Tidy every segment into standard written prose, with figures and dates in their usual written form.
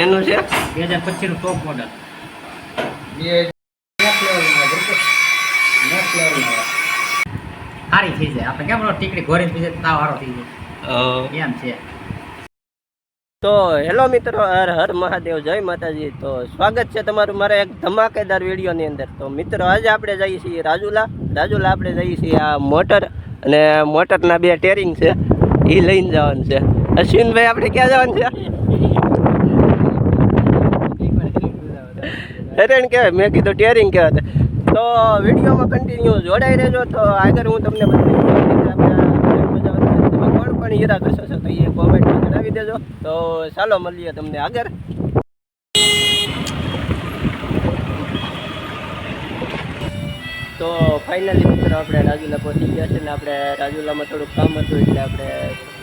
એનું છે 2025 નું ટોપ મોડલ. સારી થઈ જાય આપણે કેમ ટીકડી ઘોરી પીછે તાવ હારો થઈ જાય એમ છે. તો હેલો મિત્રો, હર હર મહાદેવ, જય માતાજી. તો સ્વાગત છે તમારું મારા એક ધમાકેદાર વિડીયોની અંદર. તો મિત્રો આજે આપણે જઈએ છીએ રાજુલા આપણે જઈએ છીએ આ મોટર અને મોટરના બે ટેરિંગ છે એ લઈને જવાનું છે. અશ્વિનભાઈ આપણે ક્યાં જવાનું છે? હેરેન કહેવાય, મેં કીધું ટેરિંગ કહેવાય. તો વિડીયોમાં કન્ટિન્યુ જોડાઈ રહેજો. તો આગળ હું તમને તમે કોણ પણ હીરા કરશો છો તો એ કોમેન્ટમાં જણાવી દેજો. તો ચાલો મળીએ તમને આગળ. તો ફાઇનલી મિત્રો આપણે રાજુલા પહોંચી ગયા છે ને આપણે રાજુલામાં થોડુંક કામ હતું એટલે આપણે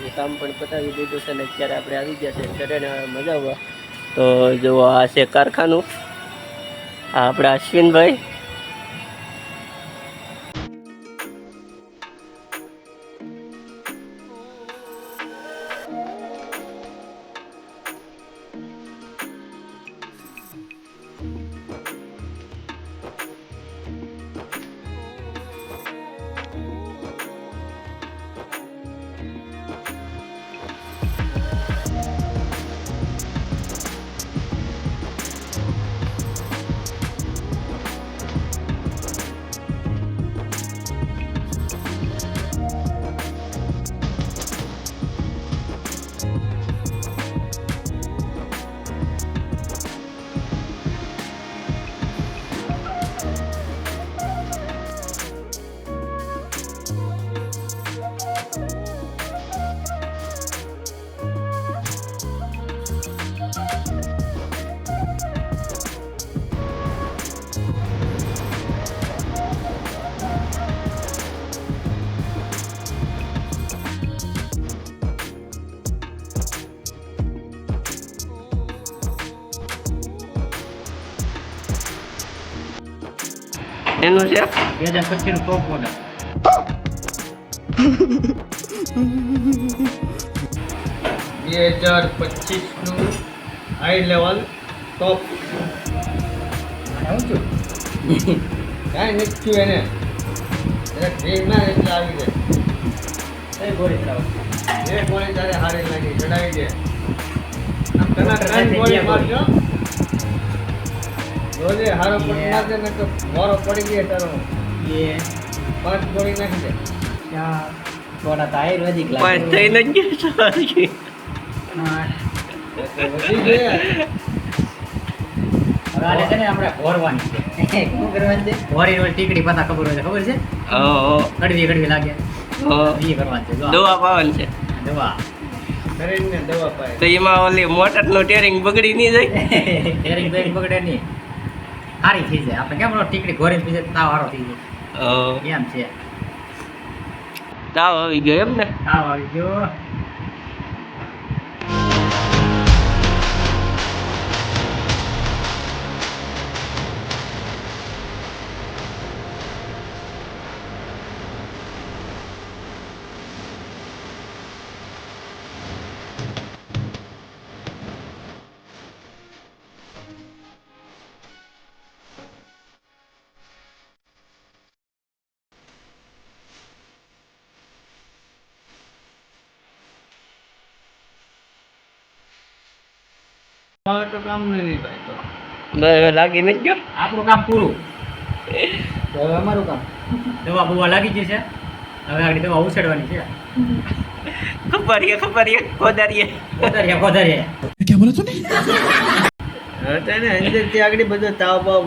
એ કામ પણ પતાવી દીધું છે ને અત્યારે આપણે આવી ગયા છે ટ્રેન મજા આવવા. તો જુઓ આ છે કારખાનું, આ આપણા અશ્વિનભાઈ. એનું છે 2025 નું ટોપ મોડલ. 2025 નું હાઈ લેવલ ટોપ. હું છું કાંઈ નથી એને ટ્રેન ના એટલે આવી જાય. એ ગોળી ચડાવો. એક ગોળી તારે હારી લાગી ચડાવી દે. આમ તને 3 ગોળી મારજો. રોજે હારો પડી નાખે ને તો મોરો પડી ગયો તારો. એ 5 ગોળી નાખી દે. ત્યાં થોડા તો આયુર્વેદિક લાગે. પણ થઈ ન ગયું સારી. વધી ગયા. હવે આને છે ને આપણે ઘોરવાની છે. શું કરવાની છે? ઘોરી રોલ ટીકડી પતા ખબર હોય તો ખબર છે? કડવી લાગે. એ કરવાની છે. દવા પાવાની છે. દવા. શરીરને દવા પાય. તો એમાં ઓલી મોટરનું ટેરિંગ બગડી નહીં જાય? ટેરિંગ બગડે નહીં. સારી થઈ જાય આપણે કેમ ટીકડી ઘોરી પીછે તાવ હારો થઈ જાય એમ છે. તાવ આવી ગયો એમ ને? તાવ આવી ગયો. તો કામ નહીં ભાઈ. તો લાગી નથી ગયો આપણું કામ પૂરું. તો હવે અમારું કામ દવા બુવા લાગી ગઈ છે. હવે આગળ દવા ઉછેડવાની છે. ખબરીએ કોદારીએ કોદારીએ क्या बोला तूने? હતા ને અંદરથી આગળ બધો તાવ બાવ